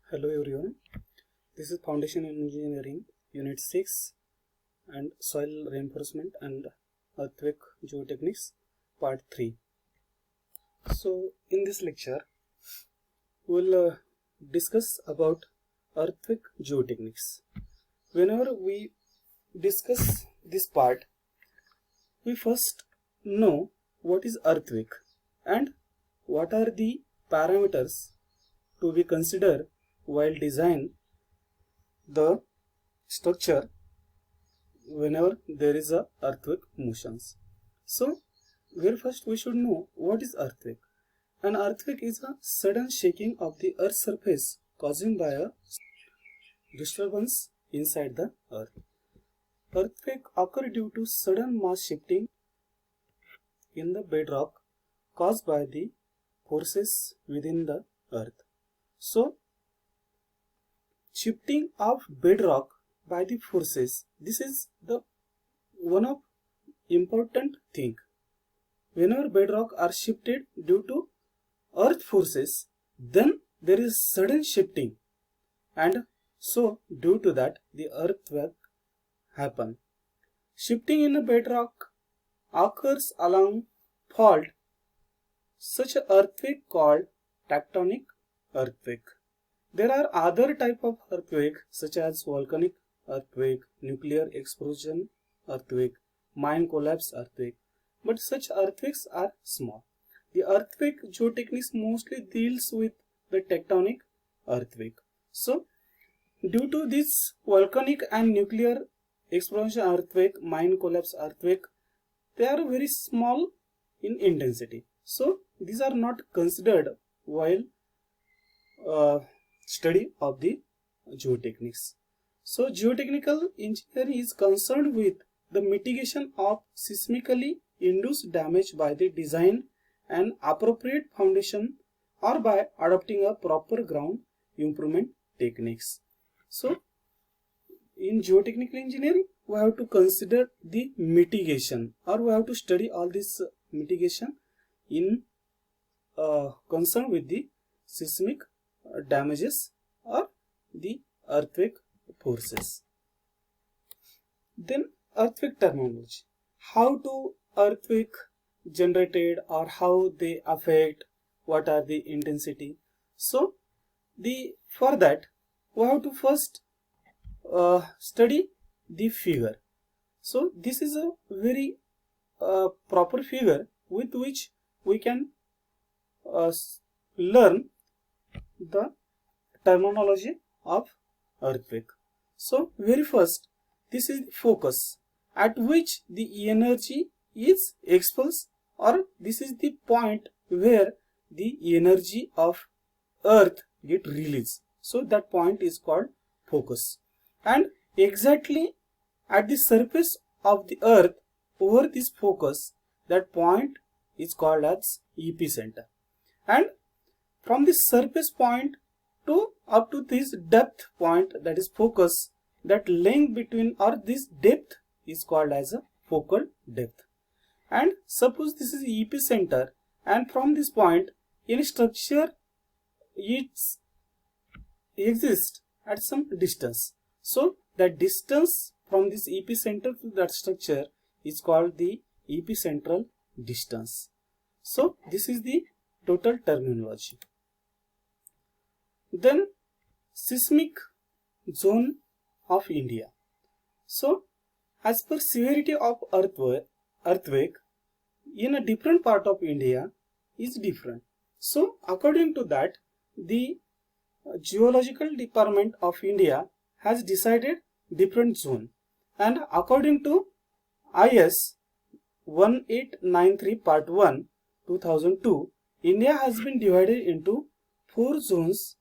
Hello everyone, this is Foundation in Engineering Unit 6 and Soil Reinforcement and Earthquake Geotechniques Part 3. So in this lecture, we will discuss about earthquake geotechniques. Whenever we discuss this part, we first know what is earthquake and what are the parameters to be considered while design the structure whenever there is a earthquake motions. So very first we should know what is earthquake. An earthquake is a sudden shaking of the earth's surface caused by a disturbance inside the earth. Earthquake occur due to sudden mass shifting in the bedrock caused by the forces within the earth. So shifting of bedrock by the forces, this is the one of important thing. Whenever bedrock are shifted due to earth forces, then there is sudden shifting, and so due to that the earthquake happen. Shifting in a bedrock occurs along fault. Such an earthquake called tectonic earthquake. There are other type of earthquake such as volcanic earthquake, nuclear explosion earthquake, mine collapse earthquake, but such earthquakes are small. The earthquake geotechniques mostly deals with the tectonic earthquake. So due to this volcanic and nuclear explosion earthquake, mine collapse earthquake, they are very small in intensity. So these are not considered while study of the geotechniques. So geotechnical engineering is concerned with the mitigation of seismically induced damage by the design and appropriate foundation or by adopting a proper ground improvement techniques. So in geotechnical engineering we have to consider the mitigation, or we have to study all this mitigation in concern with the seismic damages or the earthquake forces. Then earthquake terminology. How do earthquake generated or how they affect, what are the intensity. So for that we have to first study the figure. So this is a very proper figure with which we can learn the terminology of earthquake. So very first, this is the focus at which the energy is expulsed, or this is the point where the energy of earth get released. So that point is called focus, and exactly at the surface of the earth over this focus, that point is called as epicenter. And from this surface point to up to this depth point, that is focus, that length between or this depth is called as a focal depth. And suppose this is epicenter, and from this point any structure exists at some distance. So that distance from this epicenter to that structure is called the epicentral distance. So this is the total terminology. Then seismic zone of India. So as per severity of earthquake in a different part of India is different. So according to that, the Geological Department of India has decided different zone, and according to IS 1893 part 1 2002, India has been divided into 4 zones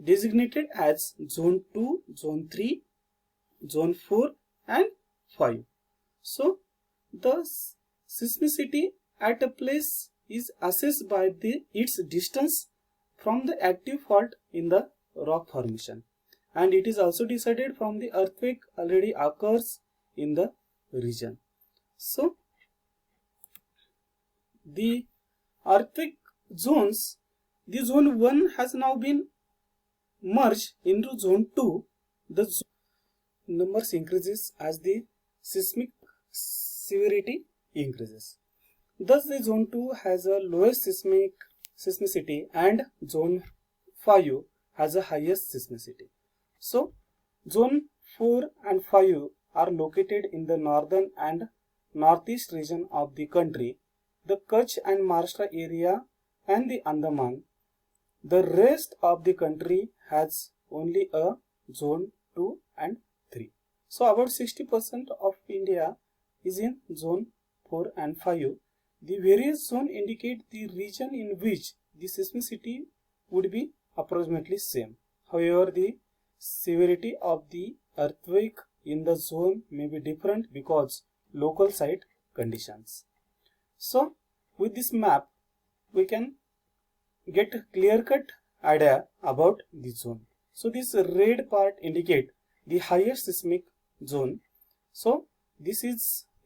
designated as Zone 2, Zone 3, Zone 4 and 5. So the seismicity at a place is assessed by its distance from the active fault in the rock formation, and it is also decided from the earthquake already occurs in the region. So the earthquake zones, the zone 1 has now been merge into zone 2, the numbers increases as the seismic severity increases. Thus, the zone 2 has a lowest seismicity and zone 5 has a highest seismicity. So, zone 4 and 5 are located in the northern and northeast region of the country, the Kutch and Maharashtra area and the Andaman. The rest of the country has only a zone 2 and 3. So about 60% of India is in zone 4 and 5. The various zones indicate the region in which the seismicity would be approximately same. However, the severity of the earthquake in the zone may be different because local site conditions. So with this map we can get a clear-cut idea about the zone. So this red part indicate the highest seismic zone. So this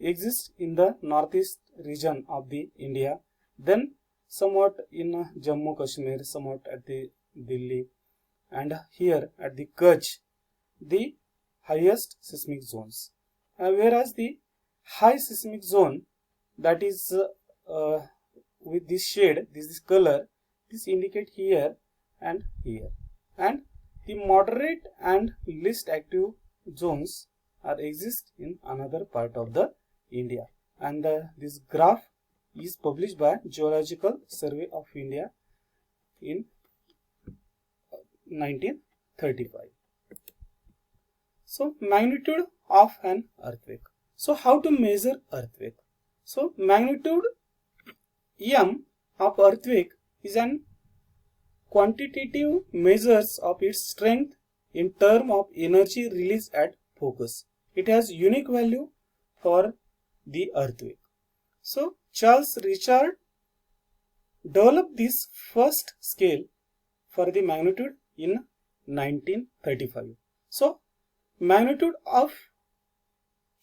exists in the northeast region of the India, then somewhat in Jammu Kashmir, somewhat at the Delhi, and here at the Kutch, the highest seismic zones. Whereas the high seismic zone, that is with this shade, this color, this indicate here and here, and the moderate and least active zones are exist in another part of the India. And this graph is published by Geological Survey of India in 1935. So magnitude of an earthquake. So how to measure earthquake? So magnitude M of earthquake is an quantitative measures of its strength in terms of energy released at focus. It has unique value for the earthquake. So Charles Richard developed this first scale for the magnitude in 1935. So magnitude of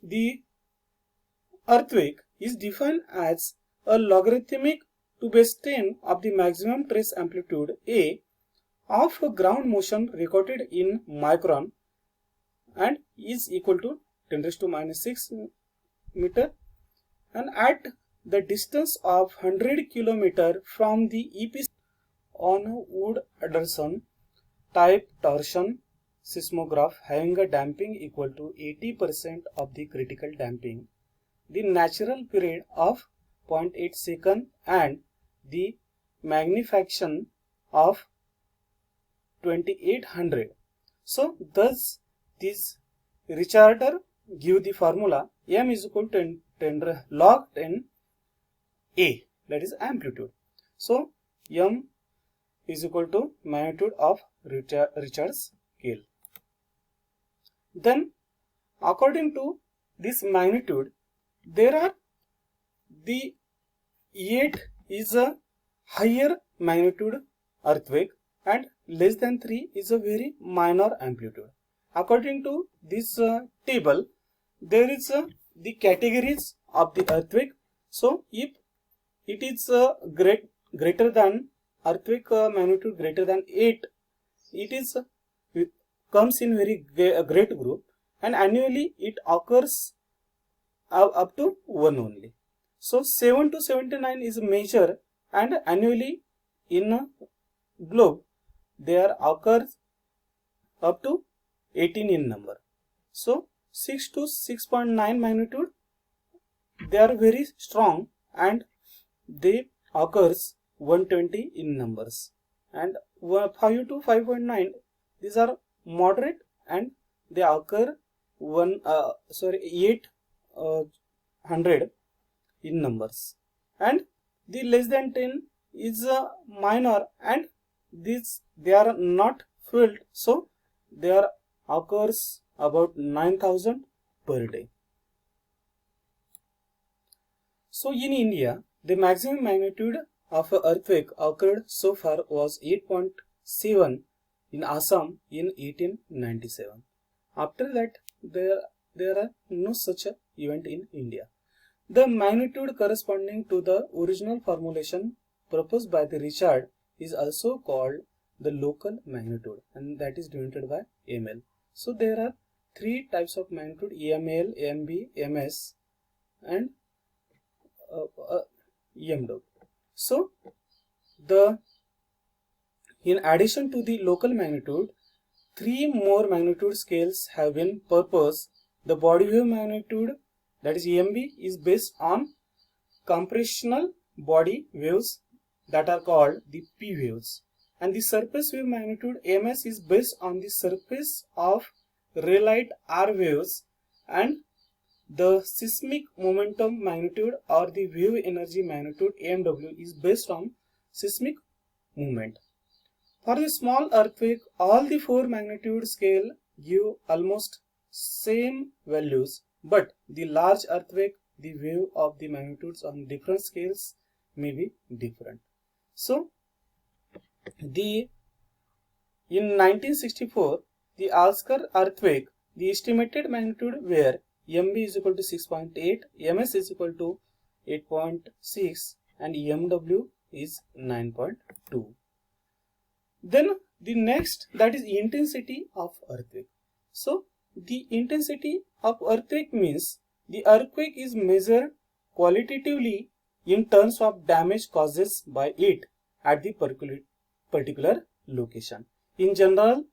the earthquake is defined as a logarithmic to base 10 of the maximum trace amplitude A of a ground motion recorded in micron and is equal to 10 raised to minus 6 meter, and at the distance of 100 km from the EP on a Wood-Anderson type torsion seismograph having a damping equal to 80% of the critical damping, the natural period of 0.8 second and the magnification of 2800. So thus this Richarder give the formula M is equal to 10 log 10 A, that is amplitude. So M is equal to magnitude of Richard's scale. Then according to this magnitude, there are the 8 is a higher magnitude earthquake and less than 3 is a very minor amplitude. According to this table, there is the categories of the earthquake. So if it is greater than earthquake magnitude greater than 8, it is comes in very great group, and annually it occurs up to 1 only. So 7 to 79 is a major, and annually in a globe there occurs up to 18 in number. So 6 to 6.9 magnitude, they are very strong and they occurs 120 in numbers, and 5 to 5.9 these are moderate and they occur 800 in numbers, and the less than 10 is minor and they are not filled, so there occurs about 9,000 per day. So in India, the maximum magnitude of an earthquake occurred so far was 8.7 in Assam in 1897. After that, there are no such event in India. The magnitude corresponding to the original formulation proposed by the Richard is also called the local magnitude, and that is denoted by ml. So there are three types of magnitude: ml, mb, ms, and mw. So in addition to the local magnitude, three more magnitude scales have been proposed. The body wave magnitude, that is mb, is based on compressional body waves that are called the p waves, and the surface wave magnitude ms is based on the surface of raylight r waves, and the seismic momentum magnitude or the wave energy magnitude AMW is based on seismic movement. For the small earthquake, all the four magnitude scale give almost same values, but the large earthquake, the wave of the magnitudes on different scales may be different. So in 1964, the Oscar earthquake, the estimated magnitude were MB is equal to 6.8, MS is equal to 8.6, and MW is 9.2. Then the next, that is intensity of earthquake. So the intensity of earthquake means the earthquake is measured qualitatively in terms of damage causes by it at the particular location. In general,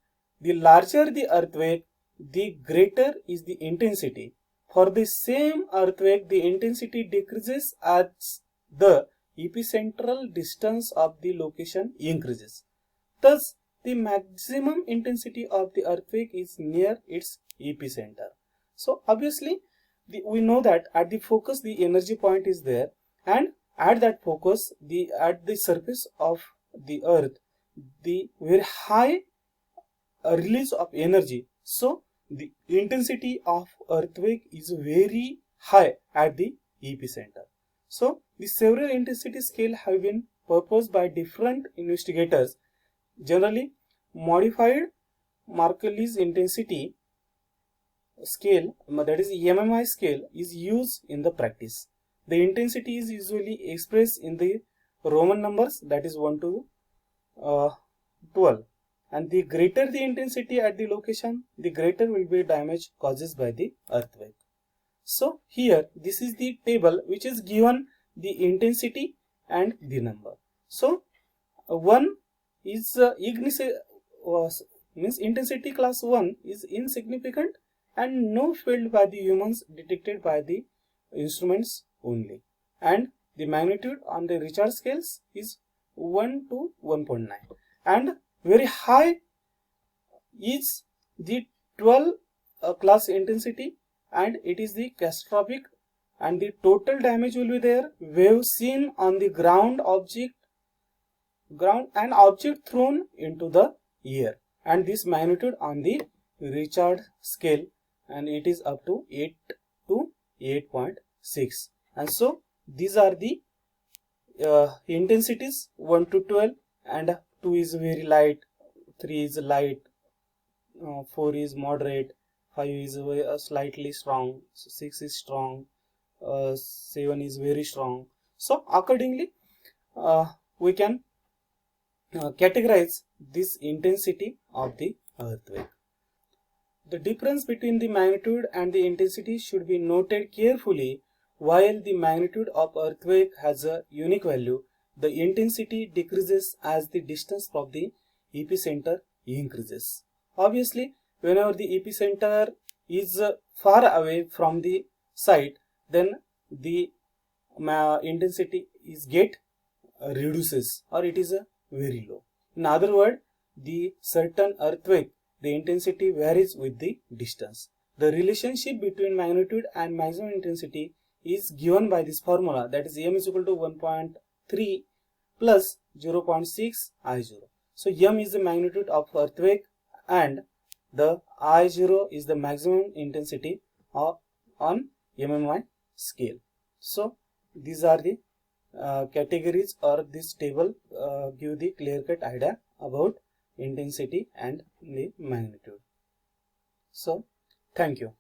the larger the earthquake, the greater is the intensity. For the same earthquake, the intensity decreases as the epicentral distance of the location increases. Thus, the maximum intensity of the earthquake is near its epicenter. So, obviously, we know that at the focus the energy point is there, and at that focus, at the surface of the earth, the very high release of energy. So the intensity of earthquake is very high at the epicenter. So the several intensity scale have been proposed by different investigators. Generally, modified Mercalli's intensity scale, that is MMI scale, is used in the practice. The intensity is usually expressed in the Roman numbers, that is 1 to 12, and the greater the intensity at the location, the greater will be damage causes by the earthquake. So here this is the table which is given the intensity and the number. So 1 is means intensity class 1 is insignificant and no field by the humans detected by the instruments only, and the magnitude on the Richard scales is 1 to 1.9, and very high is the 12 class intensity, and it is the catastrophic, and the total damage will be there. Wave seen on the ground and object thrown into the air, and this magnitude on the Richard scale, and it is up to 8 to 8.6. And so these are the intensities 1 to 12, and 2 is very light, 3 is light, 4 is moderate, 5 is slightly strong, 6 is strong, 7 is very strong. So accordingly we can categorize this intensity of the earthquake. The difference between the magnitude and the intensity should be noted carefully. While the magnitude of earthquake has a unique value, the intensity decreases as the distance from the epicenter increases. Obviously, whenever the epicenter is far away from the site, then the intensity is reduces, or it is very low. In other words, the certain earthquake, the intensity varies with the distance. The relationship between magnitude and maximum intensity is given by this formula, that is m is equal to 1.3 plus 0.6 I0. So m is the magnitude of earthquake and the I0 is the maximum intensity on MMI scale. So these are the categories, or this table give the clear-cut idea about intensity and the magnitude. So thank you.